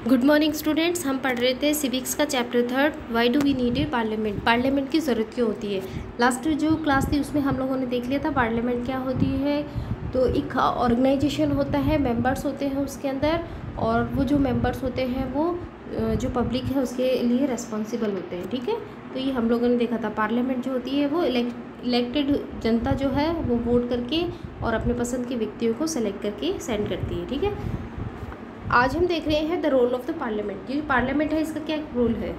Good morning students. हम पढ़ रहे थे सिविक्स का chapter 3 why do we need a parliament. Parliament की ज़रूरत क्यों होती है। लास्ट जो क्लास थी उसमें हम लोगों ने देख लिया था पार्लियामेंट क्या होती है। तो एक ऑर्गेनाइजेशन होता है, मेंबर्स होते हैं उसके अंदर, और वो जो मेंबर्स होते हैं वो जो पब्लिक है उसके लिए रेस्पॉन्सिबल होते हैं। ठीक है, तो ये हम लोगों ने देखा था। पार्लियामेंट जो होती है वो इलेक्टेड जनता जो है वो वोट करके और अपने पसंद के व्यक्तियों को सेलेक्ट करके सेंड करती है। ठीक है, आज हम देख रहे हैं the role of the parliament. ये जो पार्लियामेंट है इसका क्या रोल है।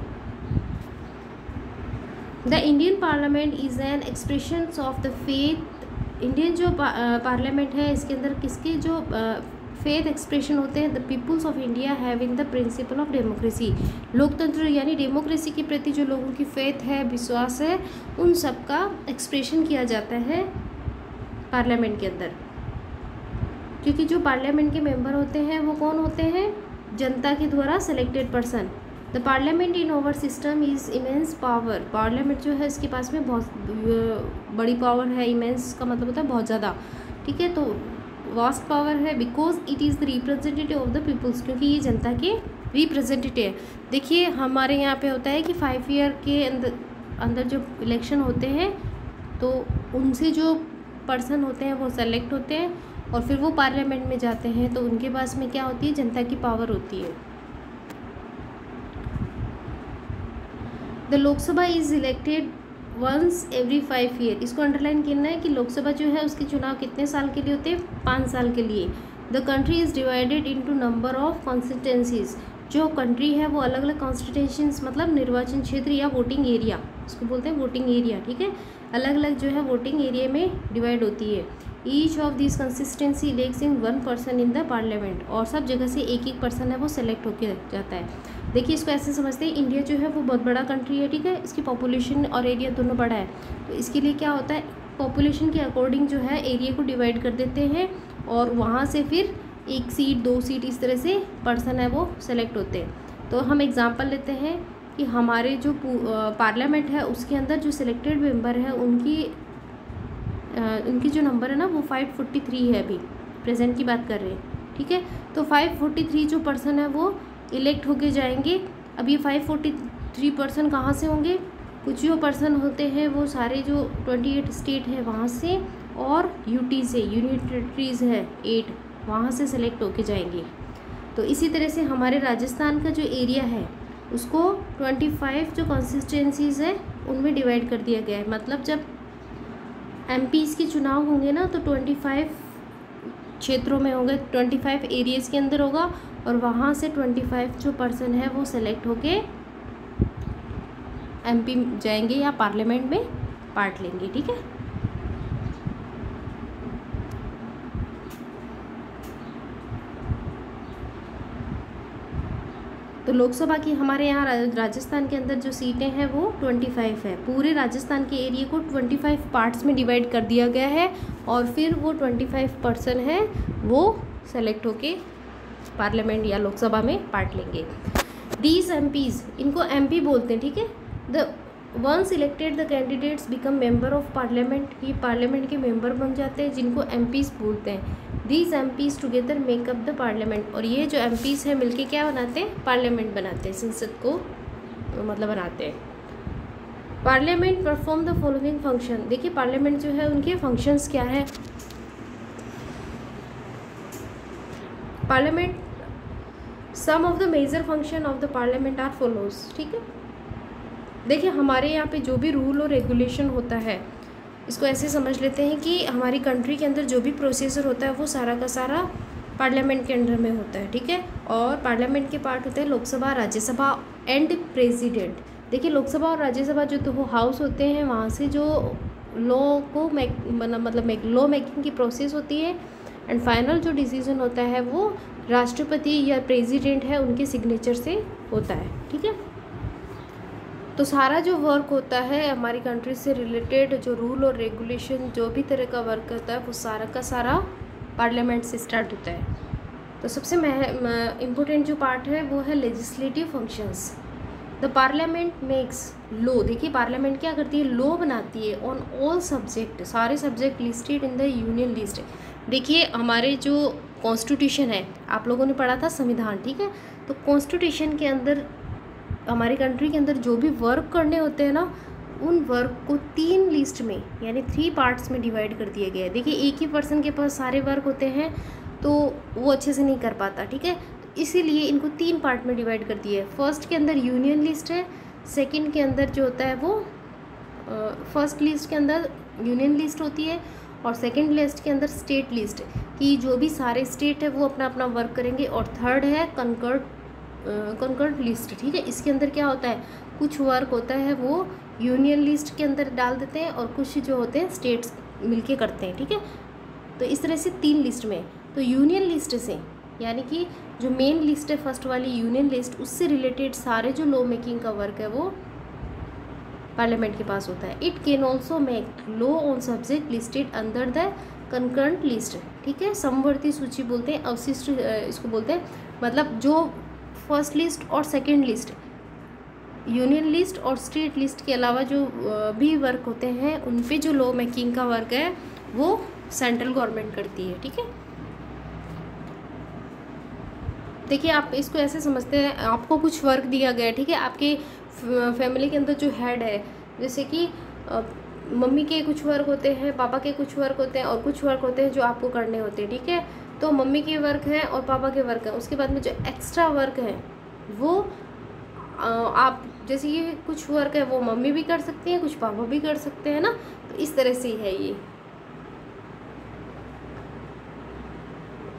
The Indian parliament is an expression of the faith. Indian जो पार्लियामेंट है इसके अंदर किसके जो फेथ एक्सप्रेशन होते हैं। The peoples of India having the principle of democracy. लोकतंत्र यानी डेमोक्रेसी के प्रति जो लोगों की फेथ है, विश्वास है, उन सब का एक्सप्रेशन किया जाता है पार्लियामेंट के अंदर। क्योंकि जो पार्लियामेंट के मेंबर होते हैं वो कौन होते हैं, जनता के द्वारा selected person. The parliament in our system is immense power. Parliament जो है इसके पास में बहुत बड़ी पावर है। इमेंस का मतलब होता है बहुत ज़्यादा। ठीक है, तो वास्ट पावर है because it is the representative of the peoples, क्योंकि ये जनता के रिप्रेजेंटेटिव है। देखिए हमारे यहाँ पे होता है कि 5 ईयर के अंदर जो इलेक्शन होते हैं तो उनसे जो पर्सन होते हैं वो सेलेक्ट होते हैं और फिर वो पार्लियामेंट में जाते हैं। तो उनके पास में क्या होती है, जनता की पावर होती है। The Lok Sabha is elected once every 5 year. इसको अंडरलाइन करना है कि लोकसभा जो है उसके चुनाव कितने साल के लिए होते हैं, 5 साल के लिए। The country is divided into number of constituencies. जो कंट्री है वो अलग अलग कॉन्स्टिट्यूंसीज मतलब निर्वाचन क्षेत्र या वोटिंग एरिया, इसको बोलते हैं वोटिंग एरिया। ठीक है, अलग अलग जो है वोटिंग एरिया में डिवाइड होती है। Each of this consistency elects in 1 person in the parliament. और सब जगह से एक एक पर्सन है वो सेलेक्ट होकर जाता है। देखिए इसको ऐसे समझते हैं, इंडिया जो है वो बहुत बड़ा कंट्री है। ठीक है, इसकी पॉपुलेशन और एरिया दोनों बड़ा है। तो इसके लिए क्या होता है, पॉपुलेशन के अकॉर्डिंग जो है एरिया को डिवाइड कर देते हैं और वहाँ से फिर 1 सीट 2 सीट इस तरह से पर्सन है वो सेलेक्ट होते हैं। तो हम एग्जाम्पल लेते हैं कि हमारे जो पार्लियामेंट है उसके अंदर जो सिलेक्टेड मेंबर है उनकी जो नंबर है ना वो 543 है। अभी प्रेजेंट की बात कर रहे हैं। ठीक है, तो 543 जो पर्सन है वो इलेक्ट होके जाएंगे। अब ये 543 पर्सन कहाँ से होंगे, कुछ जो पर्सन होते हैं वो सारे जो 28 स्टेट है वहाँ से, और यूटी से, यूनियन टेरिटरीज है 8, वहाँ से सेलेक्ट होके जाएंगे। तो इसी तरह से हमारे राजस्थान का जो एरिया है उसको 25 जो कॉन्स्टिट्यूंसीज है उनमें डिवाइड कर दिया गया है। मतलब जब एमपीज़ के चुनाव होंगे ना तो 25 क्षेत्रों में होंगे, 25 एरियाज़ के अंदर होगा, और वहाँ से 25 जो पर्सन है वो सेलेक्ट होके एमपी जाएंगे या पार्लियामेंट में पार्ट लेंगे। ठीक है, तो लोकसभा की हमारे यहाँ राजस्थान के अंदर जो सीटें हैं वो 25 है। पूरे राजस्थान के एरिया को 25 पार्ट्स में डिवाइड कर दिया गया है और फिर वो 25 पर्सन है वो सेलेक्ट होके पार्लियामेंट या लोकसभा में पार्ट लेंगे। दीज एमपीज़, इनको एमपी बोलते हैं। ठीक है, the ones elected the candidates become member of parliament. ये पार्लियामेंट के मेंबर बन जाते हैं जिनको एमपीज़ बोलते हैं। These MPs together makeup the parliament. और ये जो एमपीज़ हैं मिलके क्या बनाते हैं, पार्लियामेंट बनाते हैं, संसद को मतलब बनाते हैं। Parliament perform the following function. देखिए पार्लियामेंट जो है उनके फंक्शंस क्या है। Parliament, some of the major function of the parliament are follows. ठीक है, देखिए हमारे यहाँ पे जो भी रूल और रेगुलेशन होता है इसको ऐसे समझ लेते हैं कि हमारी कंट्री के अंदर जो भी प्रोसीजर होता है वो सारा का सारा पार्लियामेंट के अंडर में होता है। ठीक है, और पार्लियामेंट के पार्ट होते हैं लोकसभा, राज्यसभा एंड प्रेसिडेंट। देखिए लोकसभा और राज्यसभा जो तो हाउस होते हैं वहाँ से जो लॉ को मतलब लॉ मेकिंग की प्रोसेस होती है, एंड फाइनल जो डिसीजन होता है वो राष्ट्रपति या प्रेसिडेंट है उनके सिग्नेचर से होता है। ठीक है, तो सारा जो वर्क होता है हमारी कंट्री से रिलेटेड, जो रूल और रेगुलेशन जो भी तरह का वर्क होता है वो सारा का सारा पार्लियामेंट से स्टार्ट होता है। तो सबसे इम्पोर्टेंट जो पार्ट है वो है legislative functions. The parliament makes law. देखिए पार्लियामेंट क्या करती है, लॉ बनाती है ऑन ऑल सब्जेक्ट, सारे subject listed in the union list. देखिए हमारे जो कॉन्स्टिट्यूशन है, आप लोगों ने पढ़ा था संविधान, ठीक है। तो कॉन्स्टिट्यूशन के अंदर हमारी कंट्री के अंदर जो भी वर्क करने होते हैं ना, उन वर्क को 3 लिस्ट में यानी 3 पार्ट्स में डिवाइड कर दिया गया है। देखिए एक ही पर्सन के पास सारे वर्क होते हैं तो वो अच्छे से नहीं कर पाता, ठीक है। तो इसीलिए इनको 3 पार्ट में डिवाइड कर दिया है। फर्स्ट के अंदर यूनियन लिस्ट है, सेकंड के अंदर जो होता है वो फर्स्ट लिस्ट के अंदर यूनियन लिस्ट होती है और सेकंड लिस्ट के अंदर स्टेट लिस्ट कि जो भी सारे स्टेट है वो अपना अपना वर्क करेंगे, और थर्ड है कंकर्ड लिस्ट, ठीक है। इसके अंदर क्या होता है, कुछ वर्क होता है वो यूनियन लिस्ट के अंदर डाल देते हैं और कुछ जो होते हैं स्टेट्स मिलके करते हैं, ठीक है। तो इस तरह से 3 लिस्ट में, तो यूनियन लिस्ट से यानी कि जो मेन लिस्ट है फर्स्ट वाली यूनियन लिस्ट, उससे रिलेटेड सारे जो लॉ मेकिंग का वर्क है वो पार्लियामेंट के पास होता है। It can also make law on subject listed under the concurrent list, ठीक है। समवर्ती सूची बोलते हैं, अवशिष्ट इसको बोलते हैं, मतलब जो फर्स्ट लिस्ट और सेकंड लिस्ट, यूनियन लिस्ट और स्टेट लिस्ट के अलावा जो भी वर्क होते हैं उन पे जो लॉ मेकिंग का वर्क है वो सेंट्रल गवर्नमेंट करती है, ठीक है। देखिए आप इसको ऐसे समझते हैं, आपको कुछ वर्क दिया गया है, ठीक है। आपके फैमिली के अंदर जो हेड है, जैसे कि मम्मी के कुछ वर्क होते हैं, पापा के कुछ वर्क होते हैं और कुछ वर्क होते हैं जो आपको करने होते हैं, ठीक है। तो मम्मी के वर्क हैं और पापा के वर्क हैं, उसके बाद में जो एक्स्ट्रा वर्क है वो आप जैसे ये कुछ वर्क है वो मम्मी भी कर सकती हैं, कुछ पापा भी कर सकते हैं ना, तो इस तरह से है ये।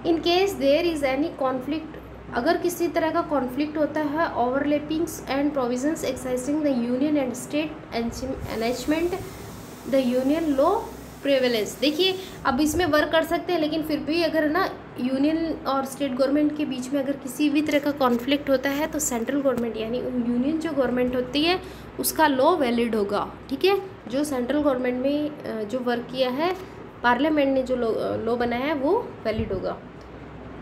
In case there is any conflict, अगर किसी तरह का कॉन्फ्लिक्ट होता है, overlappings and provisions excising the union and state enactment the union law prevalence. देखिए अब इसमें वर्क कर सकते हैं, लेकिन फिर भी अगर ना यूनियन और स्टेट गवर्नमेंट के बीच में अगर किसी भी तरह का कॉन्फ्लिक्ट होता है तो सेंट्रल गवर्नमेंट यानी यूनियन जो गवर्नमेंट होती है उसका लॉ वैलिड होगा, ठीक है। जो सेंट्रल गवर्नमेंट में जो वर्क किया है, पार्लियामेंट ने जो लॉ बनाया है वो वैलिड होगा,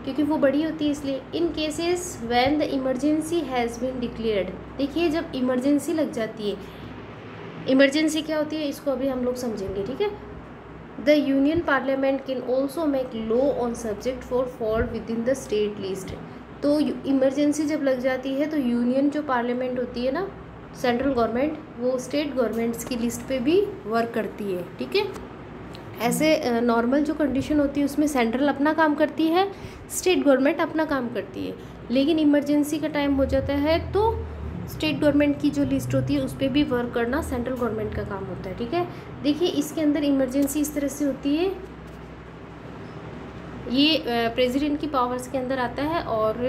क्योंकि वो बड़ी होती है इसलिए। In cases when the emergency has been declared, देखिए जब इमरजेंसी लग जाती है, इमरजेंसी क्या होती है इसको अभी हम लोग समझेंगे, ठीक है। The union parliament can also make law on subject for fall with in the state list. तो इमरजेंसी जब लग जाती है तो यूनियन जो पार्लियामेंट होती है ना, सेंट्रल गवर्नमेंट, वो स्टेट गवर्नमेंट्स की लिस्ट पे भी वर्क करती है, ठीक है। ऐसे नॉर्मल जो कंडीशन होती है उसमें सेंट्रल अपना काम करती है, स्टेट गवर्नमेंट अपना काम करती है, लेकिन इमरजेंसी का टाइम हो जाता है तो स्टेट गवर्नमेंट की जो लिस्ट होती है उस पर भी वर्क करना सेंट्रल गवर्नमेंट का काम होता है, ठीक है। देखिए इसके अंदर इमरजेंसी इस तरह से होती है, ये प्रेसिडेंट की पावर्स के अंदर आता है और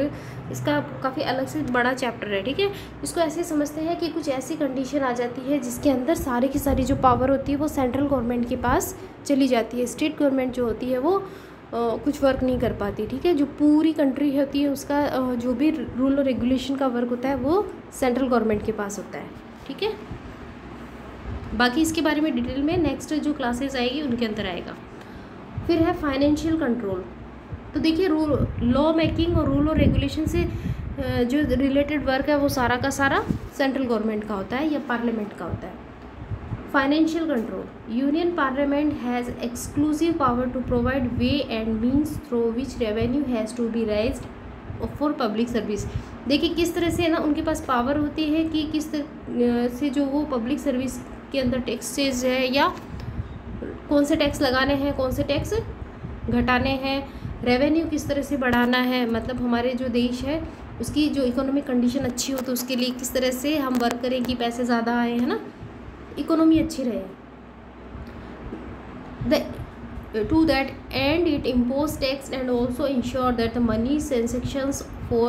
इसका काफ़ी अलग से बड़ा चैप्टर है, ठीक है। इसको ऐसे समझते हैं कि कुछ ऐसी कंडीशन आ जाती है जिसके अंदर सारी की सारी जो पावर होती है वो सेंट्रल गवर्नमेंट के पास चली जाती है, स्टेट गवर्नमेंट जो होती है वो कुछ वर्क नहीं कर पाती, ठीक है। जो पूरी कंट्री होती है उसका जो भी रूल और रेगुलेशन का वर्क होता है वो सेंट्रल गवर्नमेंट के पास होता है, ठीक है। बाकी इसके बारे में डिटेल में नेक्स्ट जो क्लासेस आएगी उनके अंदर आएगा। फिर है फाइनेंशियल कंट्रोल। तो देखिए लॉ मेकिंग और रूल और रेगुलेशन से जो रिलेटेड वर्क है वो सारा का सारा सेंट्रल गवर्नमेंट का होता है या पार्लियामेंट का होता है। Financial control, union parliament has exclusive power to provide way and means through which revenue has to be raised for public service. देखिए किस तरह से ना उनके पास पावर होती है कि किस तरह से जो वो पब्लिक सर्विस के अंदर टैक्सेस है या कौन से टैक्स लगाने हैं, कौन से टैक्स घटाने हैं, रेवेन्यू किस तरह से बढ़ाना है, मतलब हमारे जो देश है उसकी जो इकोनॉमिक कंडीशन अच्छी हो तो उसके लिए किस तरह से हम वर्क करें कि पैसे ज़्यादा आए, है ना, इकोनॉमी अच्छी रहे। To that end it impose tax and also ensure that the money transactions for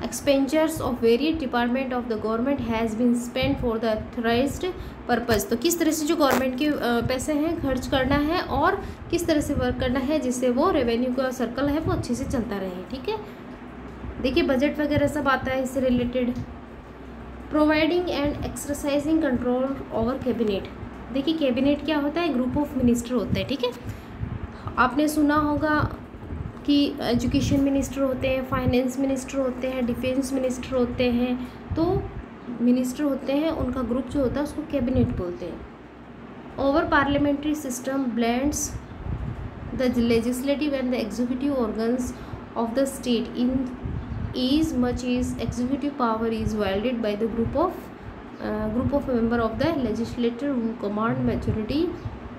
expenditures of various department of the government has been spent for the authorized purpose। तो किस तरह से जो गवर्नमेंट के पैसे हैं खर्च करना है और किस तरह से वर्क करना है जिससे वो रेवेन्यू का सर्कल है वो अच्छे से चलता रहे, ठीक है। देखिए बजट वगैरह सब आता है इससे related. Providing and exercising control over cabinet. देखिए कैबिनेट क्या होता है, ग्रुप ऑफ मिनिस्टर होता है, ठीक है। आपने सुना होगा कि एजुकेशन मिनिस्टर होते हैं, फाइनेंस मिनिस्टर होते हैं, डिफेंस मिनिस्टर होते हैं, तो मिनिस्टर होते हैं उनका ग्रुप जो होता है उसको कैबिनेट बोलते हैं। Over parliamentary system blends the legislative and the executive organs of the state in as much as executive power is wielded by the group of member of the legislature who command majority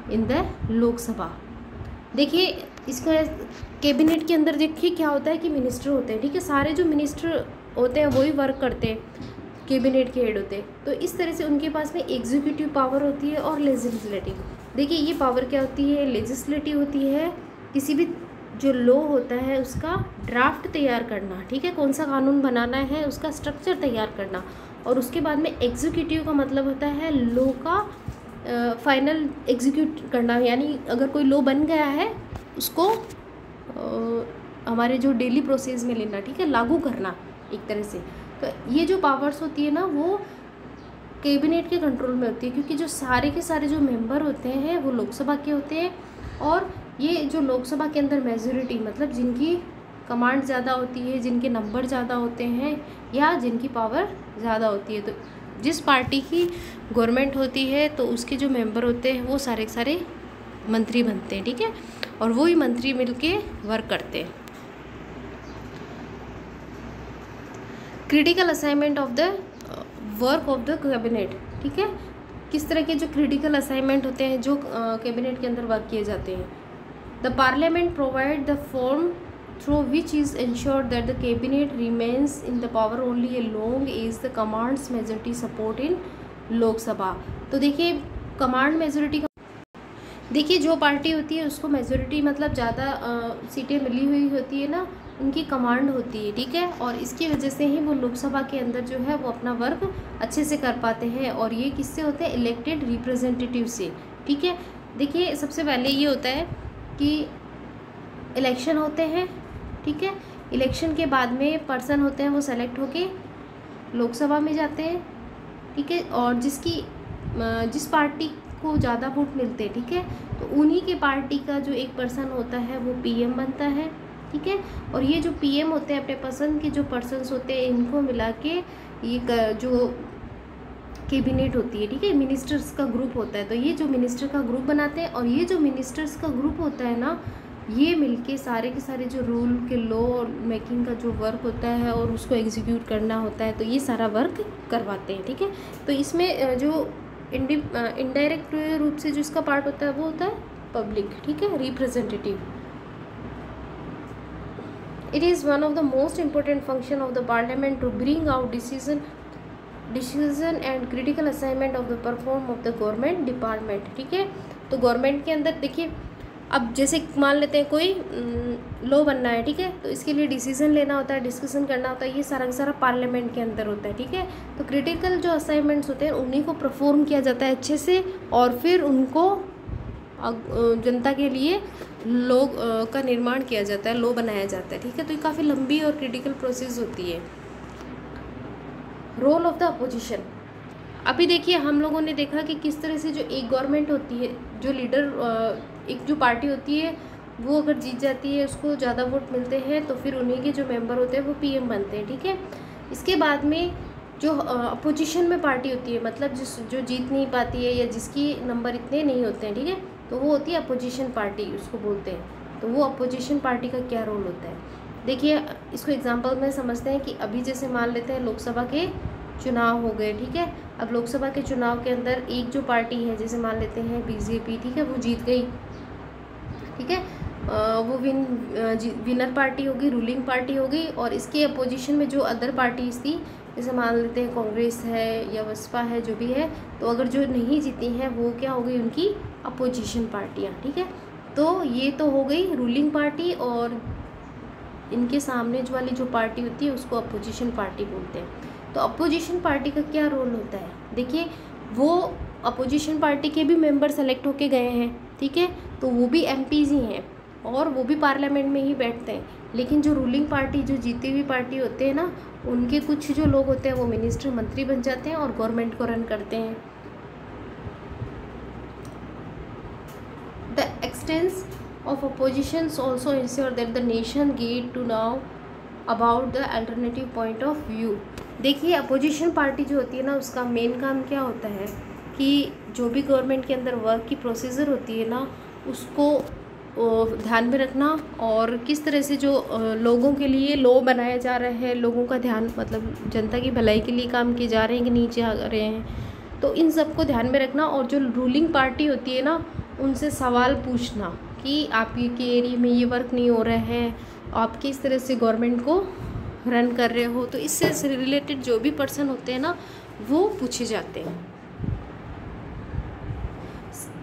in the लोक सभा। देखिए इसका cabinet के अंदर देखिए क्या होता है कि मिनिस्टर होते हैं, ठीक है, सारे जो मिनिस्टर होते हैं वही वर्क करते हैं, कैबिनेट के हेड होते हैं। तो इस तरह से उनके पास में एग्जीक्यूटिव पावर होती है और लेजिस्लेटिव। देखिए ये पावर क्या होती है, लेजिस्लेटिव होती है किसी भी जो लॉ होता है उसका ड्राफ्ट तैयार करना, ठीक है, कौन सा कानून बनाना है उसका स्ट्रक्चर तैयार करना, और उसके बाद में एग्जीक्यूटिव का मतलब होता है लॉ का फाइनल एग्जीक्यूट करना, यानी अगर कोई लॉ बन गया है उसको हमारे जो डेली प्रोसेस में लेना, ठीक है, लागू करना एक तरह से। तो ये जो पावर्स होती है ना वो कैबिनेट के कंट्रोल में होती है, क्योंकि जो सारे के सारे जो मेंबर होते हैं वो लोकसभा के होते हैं, और ये जो लोकसभा के अंदर मेजॉरिटी मतलब जिनकी कमांड ज़्यादा होती है, जिनके नंबर ज़्यादा होते हैं या जिनकी पावर ज़्यादा होती है, तो जिस पार्टी की गवर्नमेंट होती है तो उसके जो मेंबर होते हैं वो सारे के सारे मंत्री बनते हैं, ठीक है, और वही मंत्री मिलके वर्क करते हैं। Critical assignment of the work of the cabinet, ठीक है, किस तरह के जो क्रिटिकल असाइनमेंट होते हैं जो कैबिनेट के अंदर वर्क किए जाते हैं। The parliament provide the form through which is insured that the cabinet remains in the power only a long as the commands majority support in Lok Sabha. तो देखिए कमांड मेजोरिटी का देखिए जो पार्टी होती है उसको मेजोरिटी मतलब ज़्यादा सीटें मिली हुई होती है ना, उनकी कमांड होती है, ठीक है, और इसकी वजह से ही वो लोकसभा के अंदर जो है वो अपना वर्क अच्छे से कर पाते हैं, और ये किससे होते हैं, इलेक्टेड रिप्रेजेंटेटिव से, ठीक है। देखिए सबसे पहले ये होता है कि इलेक्शन होते हैं, ठीक है, इलेक्शन के बाद में पर्सन होते हैं वो सेलेक्ट होके लोकसभा में जाते हैं, ठीक है, और जिस पार्टी को ज़्यादा वोट मिलते हैं, ठीक है, तो उन्हीं के पार्टी का जो एक पर्सन होता है वो पीएम बनता है, ठीक है, और ये जो पीएम होते हैं अपने पसंद के जो पर्सन्स होते हैं इनको मिला के ये जो कैबिनेट होती है, ठीक है, मिनिस्टर्स का ग्रुप होता है, तो ये जो मिनिस्टर का ग्रुप बनाते हैं, और ये जो मिनिस्टर्स का ग्रुप होता है ना ये मिलके सारे के सारे जो रूल के लॉ मेकिंग का जो वर्क होता है और उसको एग्जीक्यूट करना होता है, तो ये सारा वर्क करवाते हैं, ठीक है। तो इसमें जो इनडायरेक्ट रूप से जो इसका पार्ट होता है वो होता है पब्लिक, ठीक है, representative. It is one of the most important function of the parliament to bring out decision and critical assignment of the perform of the government department, ठीक है। तो गवर्नमेंट के अंदर देखिए अब जैसे मान लेते हैं कोई लॉ बनना है, ठीक है, तो इसके लिए डिसीजन लेना होता है, डिस्कशन करना होता है, ये सारा का सारा पार्लियामेंट के अंदर होता है, ठीक है। तो क्रिटिकल जो असाइनमेंट्स होते हैं उन्हीं को परफॉर्म किया जाता है अच्छे से, और फिर उनको जनता के लिए लॉ का निर्माण किया जाता है, लॉ बनाया जाता है, ठीक है। तो ये काफ़ी लंबी और क्रिटिकल प्रोसेस होती है। रोल ऑफ द अपोजिशन, अभी देखिए हम लोगों ने देखा कि किस तरह से जो एक गवर्नमेंट होती है, जो लीडर एक जो पार्टी होती है वो अगर जीत जाती है, उसको ज़्यादा वोट मिलते हैं, तो फिर उन्हीं के जो मेंबर होते हैं वो पीएम बनते हैं, ठीक है। इसके बाद में जो अपोजिशन में पार्टी होती है, मतलब जो जीत नहीं पाती है या जिसकी नंबर इतने नहीं होते हैं, ठीक है, तो वो होती है अपोजिशन पार्टी, उसको बोलते हैं। तो वो अपोजिशन पार्टी का क्या रोल होता है, देखिए इसको एग्जांपल में समझते हैं कि अभी जैसे मान लेते हैं लोकसभा के चुनाव हो गए, ठीक है। अब लोकसभा के चुनाव के अंदर एक जो पार्टी है, जैसे मान लेते हैं बीजेपी, ठीक है, वो जीत गई, ठीक है, वो विनर पार्टी होगी, रूलिंग पार्टी होगी, और इसके अपोजिशन में जो अदर पार्टीज थी, जैसे मान लेते हैं कांग्रेस है या बसपा है, जो भी है, तो अगर जो नहीं जीती हैं वो क्या हो गई, उनकी अपोजिशन पार्टियाँ, ठीक है। तो ये तो हो गई रूलिंग पार्टी, और इनके सामने जो वाली जो पार्टी होती है उसको अपोजिशन पार्टी बोलते हैं। तो अपोजिशन पार्टी का क्या रोल होता है, देखिए वो अपोजिशन पार्टी के भी मेंबर सेलेक्ट होके गए हैं, ठीक है, तो वो भी एमपीज ही हैं और वो भी पार्लियामेंट में ही बैठते हैं, लेकिन जो रूलिंग पार्टी, जो जीती हुई पार्टी होते हैं ना, उनके कुछ जो लोग होते हैं वो मिनिस्टर, मंत्री बन जाते हैं और गवर्नमेंट को रन करते हैं। The expanse of oppositions also ensure that the nation get to know about the alternative point of view। देखिए अपोजिशन पार्टी जो होती है ना, उसका मेन काम क्या होता है कि जो भी गवर्नमेंट के अंदर वर्क की प्रोसीजर होती है ना, उसको ध्यान में रखना, और किस तरह से जो लोगों के लिए लॉ बनाया जा रहा है, लोगों का ध्यान मतलब जनता की भलाई के लिए काम किए जा रहे हैं कि नीचे आ रहे हैं, तो इन सब को ध्यान में रखना। और जो रूलिंग पार्टी होती है ना, उनसे सवाल पूछना कि आपके एरिया में ये वर्क नहीं हो रहा है, आप किस तरह से गवर्नमेंट को रन कर रहे हो। तो इससे रिलेटेड जो भी पर्सन होते हैं ना, वो पूछे जाते हैं।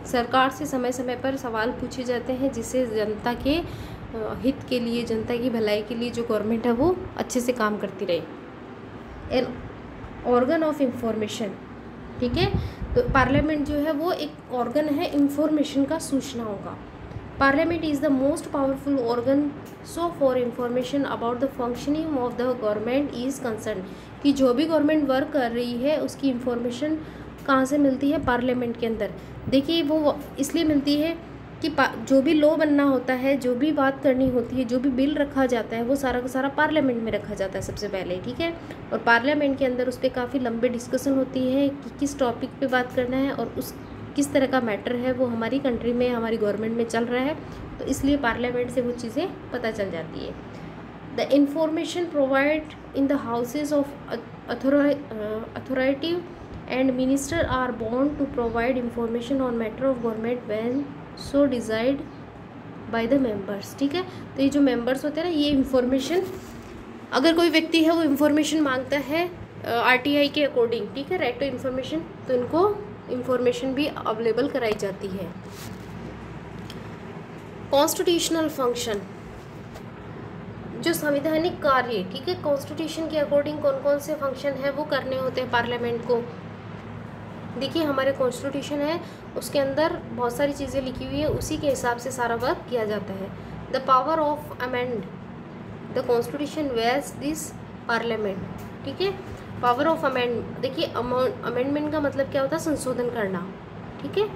सरकार से समय समय पर सवाल पूछे जाते हैं, जिससे जनता के हित के लिए, जनता की भलाई के लिए जो गवर्नमेंट है वो अच्छे से काम करती रहे। एन ऑर्गन ऑफ इंफॉर्मेशन, ठीक है। तो पार्लियामेंट जो है वो एक ऑर्गन है इंफॉर्मेशन का, सूचनाओं का। Parliament is the most powerful organ so for information about the functioning of the government is concern, कि जो भी गवर्नमेंट वर्क कर रही है उसकी इंफॉर्मेशन कहाँ से मिलती है? पार्लियामेंट के अंदर। देखिए वो इसलिए मिलती है कि जो भी लॉ बनना होता है, जो भी बात करनी होती है, जो भी बिल रखा जाता है, वो सारा का सारा पार्लियामेंट में रखा जाता है सबसे पहले, ठीक है। और पार्लियामेंट के अंदर उस पर काफ़ी लंबे डिस्कशन होती है कि किस टॉपिक पे बात करना है, और उस किस तरह का मैटर है वो हमारी कंट्री में, हमारी गवर्नमेंट में चल रहा है। तो इसलिए पार्लियामेंट से वो चीज़ें पता चल जाती है। The information provide in the houses of authority and minister are bound to provide information on matter of government when so desired by the members, ठीक है। तो ये जो members होते हैं ना, ये इंफॉर्मेशन, अगर कोई व्यक्ति है वो इंफॉर्मेशन मांगता है RTI के अकॉर्डिंग, ठीक है, राइट टू इन्फॉर्मेशन, तो इनको इंफॉर्मेशन भी अवेलेबल कराई जाती है। कॉन्स्टिट्यूशनल फंक्शन, जो संवैधानिक कार्य, ठीक है, कॉन्स्टिट्यूशन के अकॉर्डिंग कौन कौन से फंक्शन है वो करने होते हैं पार्लियामेंट को। देखिए हमारे कॉन्स्टिट्यूशन है, उसके अंदर बहुत सारी चीज़ें लिखी हुई है, उसी के हिसाब से सारा वर्क किया जाता है। The power of amend the constitution vest this parliament, ठीक है। पावर ऑफ अमेंड, देखिए अमेंडमेंट का मतलब क्या होता है? संशोधन करना, ठीक है।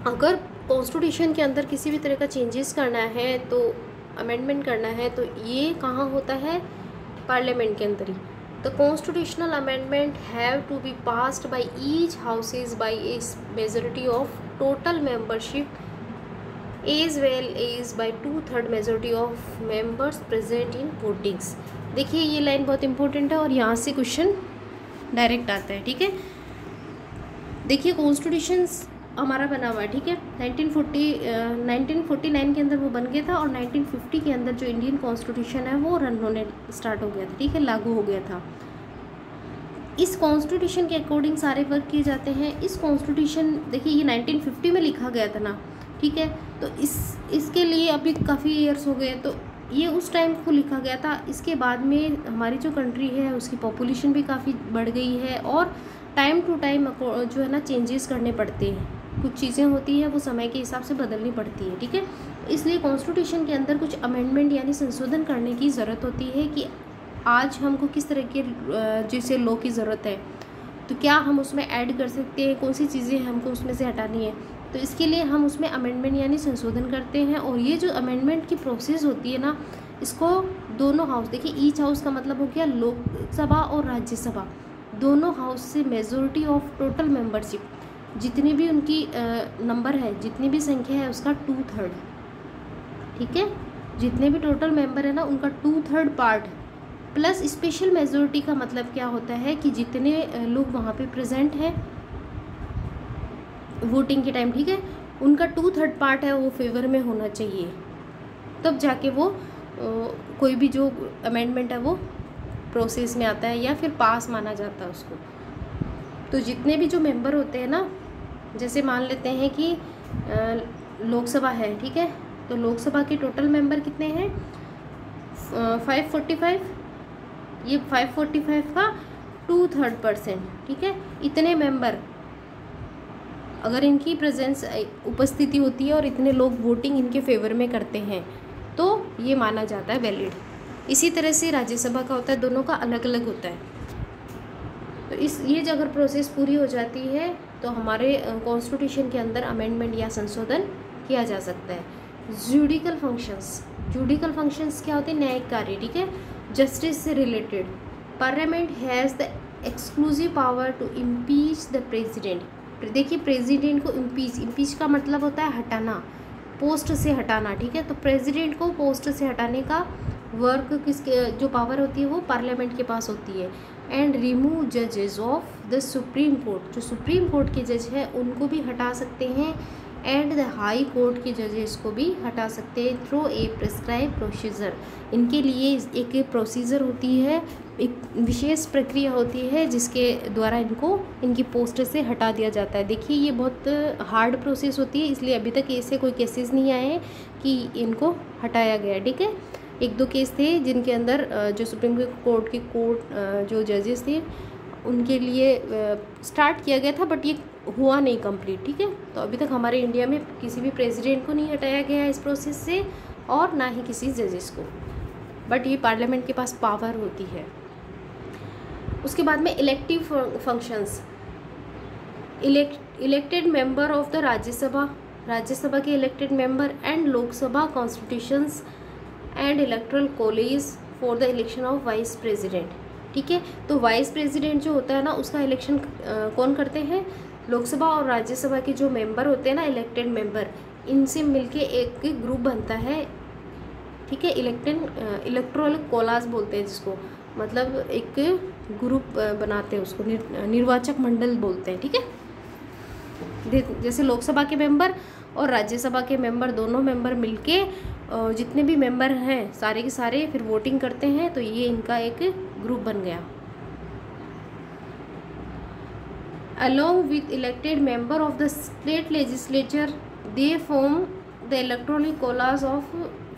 अगर कॉन्स्टिट्यूशन के अंदर किसी भी तरह का चेंजेस करना है, तो अमेंडमेंट करना है, तो ये कहाँ होता है? पार्लियामेंट के अंदर ही। The constitutional amendment have to be passed by each houses by a majority of total membership as well as by 2/3 majority of members present in votings। देखिए ये लाइन बहुत इंपॉर्टेंट है और यहाँ से क्वेश्चन डायरेक्ट आता है, ठीक है। देखिए कॉन्स्टिट्यूशन हमारा बना हुआ है, ठीक है। 1949 के अंदर वो बन गया था, और 1950 के अंदर जो इंडियन कॉन्स्टिट्यूशन है वो रन होने स्टार्ट हो गया था, ठीक है, लागू हो गया था। इस कॉन्स्टिट्यूशन के अकॉर्डिंग सारे वर्क किए जाते हैं। इस कॉन्स्टिट्यूशन, देखिए ये 1950 में लिखा गया था ना, ठीक है, तो इसके लिए अभी काफ़ी ईयर्स हो गए, तो ये उस टाइम को लिखा गया था। इसके बाद में हमारी जो कंट्री है उसकी पॉपुलेशन भी काफ़ी बढ़ गई है, और टाइम टू टाइम जो है ना चेंजेस करने पड़ते हैं, कुछ चीज़ें होती हैं वो समय के हिसाब से बदलनी पड़ती है, ठीक है। इसलिए कॉन्स्टिट्यूशन के अंदर कुछ अमेंडमेंट यानी संशोधन करने की ज़रूरत होती है कि आज हमको किस तरह के जैसे लॉ की ज़रूरत है, तो क्या हम उसमें ऐड कर सकते हैं, कौन सी चीज़ें हमको उसमें से हटानी है, तो इसके लिए हम उसमें अमेंडमेंट यानी संशोधन करते हैं। और ये जो अमेंडमेंट की प्रोसेस होती है ना, इसको दोनों हाउस, देखिए ईच हाउस का मतलब हो गया लोकसभा और राज्यसभा, दोनों हाउस से मेजॉरिटी ऑफ टोटल मेंबरशिप, जितनी भी उनकी नंबर है, जितनी भी संख्या है उसका 2/3, ठीक है, जितने भी टोटल मेंबर है ना उनका 2/3 पार्ट प्लस स्पेशल मेजॉरिटी का मतलब क्या होता है कि जितने लोग वहाँ पे प्रेजेंट हैं वोटिंग के टाइम, ठीक है, उनका 2/3 पार्ट है वो फेवर में होना चाहिए, तब जाके वो कोई भी जो अमेंडमेंट है वो प्रोसेस में आता है या फिर पास माना जाता है उसको। तो जितने भी जो मेंबर होते हैं ना, जैसे मान लेते हैं कि लोकसभा है, ठीक है, तो लोकसभा के टोटल मेंबर कितने हैं? 545, ये 545 का 2/3%, ठीक है। इतने मेंबर अगर इनकी प्रेजेंस उपस्थिति होती है और इतने लोग वोटिंग इनके फेवर में करते हैं तो ये माना जाता है वैलिड। इसी तरह से राज्यसभा का होता है, दोनों का अलग अलग होता है। तो ये जो अगर प्रोसेस पूरी हो जाती है तो हमारे कॉन्स्टिट्यूशन के अंदर अमेंडमेंट या संशोधन किया जा सकता है। जुडिकल फंक्शंस क्या होते हैं? न्यायिक कार्य, ठीक है, जस्टिस से related. Parliament has the exclusive power to impeach the president. देखिए प्रेसिडेंट को इम्पीच का मतलब होता है हटाना, पोस्ट से हटाना, ठीक है। तो प्रेसिडेंट को पोस्ट से हटाने का वर्क किसके, जो पावर होती है वो पार्लियामेंट के पास होती है। एंड रिमूव जजेस ऑफ द सुप्रीम कोर्ट, जो सुप्रीम कोर्ट के जज हैं उनको भी हटा सकते हैं। एंड द हाई कोर्ट के जजेस को भी हटा सकते हैं थ्रू ए प्रिस्क्राइब प्रोसीजर। इनके लिए एक प्रोसीजर होती है, एक विशेष प्रक्रिया होती है जिसके द्वारा इनको इनकी पोस्ट से हटा दिया जाता है। देखिए ये बहुत हार्ड प्रोसेस होती है, इसलिए अभी तक ऐसे कोई केसेस नहीं आए हैं कि इनको हटाया गया, ठीक है। एक दो केस थे जिनके अंदर जो सुप्रीम कोर्ट के जो जजेस थे उनके लिए स्टार्ट किया गया था, बट ये हुआ नहीं कंप्लीट, ठीक है। तो अभी तक हमारे इंडिया में किसी भी प्रेसिडेंट को नहीं हटाया गया है इस प्रोसेस से, और ना ही किसी जजेस को, बट ये पार्लियामेंट के पास पावर होती है। उसके बाद में elective functions, elected member of the Rajya Sabha के elected member and Lok Sabha constitutions and electoral college for the election of vice president, ठीक है। तो वाइस प्रेसिडेंट जो होता है ना, उसका इलेक्शन कौन करते हैं, लोकसभा और राज्यसभा के जो मेंबर होते हैं ना, इलेक्टेड मेंबर, इनसे मिलके एक ग्रुप बनता है, ठीक है। इलेक्टोरल कॉलेज बोलते हैं जिसको, मतलब एक ग्रुप बनाते हैं उसको, निर्वाचक मंडल बोलते हैं, ठीक है। जैसे लोकसभा के मेंबर और राज्यसभा के मेंबर, दोनों मेंबर मिलके जितने भी मेंबर हैं सारे के सारे फिर वोटिंग करते हैं, तो ये इनका एक ग्रुप बन गया। Along with elected member of the state legislature, they form the electoral college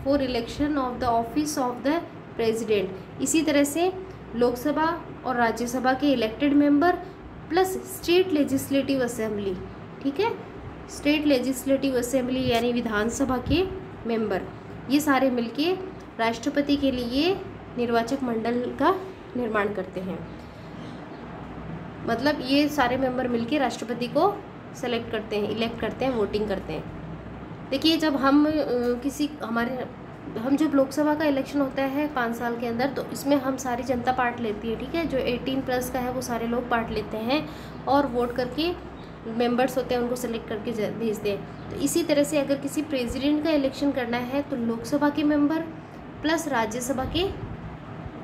for election of the office of the president. इसी तरह से लोकसभा और राज्यसभा के elected member plus state legislative assembly, ठीक है, स्टेट लेजिस्लेटिव असेंबली यानी विधानसभा के मेंबर, ये सारे मिलके राष्ट्रपति के लिए निर्वाचक मंडल का निर्माण करते हैं। मतलब ये सारे मेंबर मिलके राष्ट्रपति को सेलेक्ट करते हैं, इलेक्ट करते हैं, वोटिंग करते हैं। देखिए जब हम जब लोकसभा का इलेक्शन होता है 5 साल के अंदर, तो इसमें हम सारी जनता पार्ट लेती है, ठीक है। जो 18+ का है वो सारे लोग पार्ट लेते हैं और वोट करके मेंबर्स होते हैं उनको सेलेक्ट करके भेजते हैं। तो इसी तरह से अगर किसी प्रेसिडेंट का इलेक्शन करना है तो लोकसभा के मेंबर प्लस राज्यसभा के,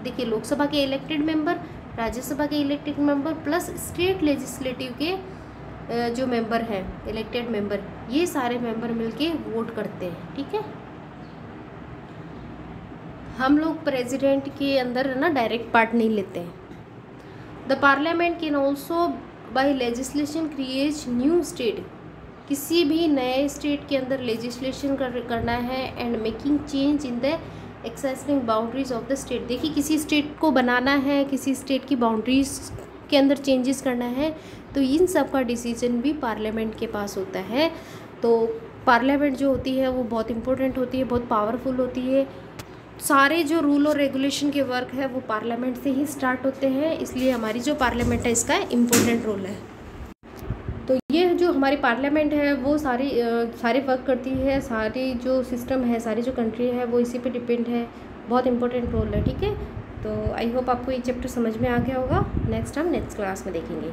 देखिए लोकसभा के इलेक्टेड मेंबर, राज्यसभा के elected member plus state legislative के जो मेंबर हैं इलेक्टेड मेंबर, ये सारे मेंबर मिलके वोट करते हैं, ठीक है। हम लोग प्रेसिडेंट के अंदर ना डायरेक्ट पार्ट नहीं लेते हैं। The parliament can also by legislation create new state, किसी भी नए स्टेट के अंदर लेजिस्लेशन करना है and making change in the accessing boundaries of the state. देखिए किसी स्टेट को बनाना है, किसी स्टेट की बाउंड्रीज के अंदर चेंजेस करना है, तो इन सब का डिसीजन भी पार्लियामेंट के पास होता है। तो पार्लियामेंट जो होती है वो बहुत इंपॉर्टेंट होती है, बहुत पावरफुल होती है। सारे जो रूल और रेगुलेशन के वर्क है वो पार्लियामेंट से ही स्टार्ट होते हैं, इसलिए हमारी जो पार्लियामेंट है इसका इम्पोर्टेंट रोल है। तो ये जो हमारी पार्लियामेंट है वो सारे वर्क करती है, सारी जो सिस्टम है, सारी जो कंट्री है वो इसी पे डिपेंड है, बहुत इंपॉर्टेंट रोल है, ठीक है। तो आई होप आपको ये चैप्टर समझ में आ गया होगा। नेक्स्ट हम नेक्स्ट क्लास में देखेंगे।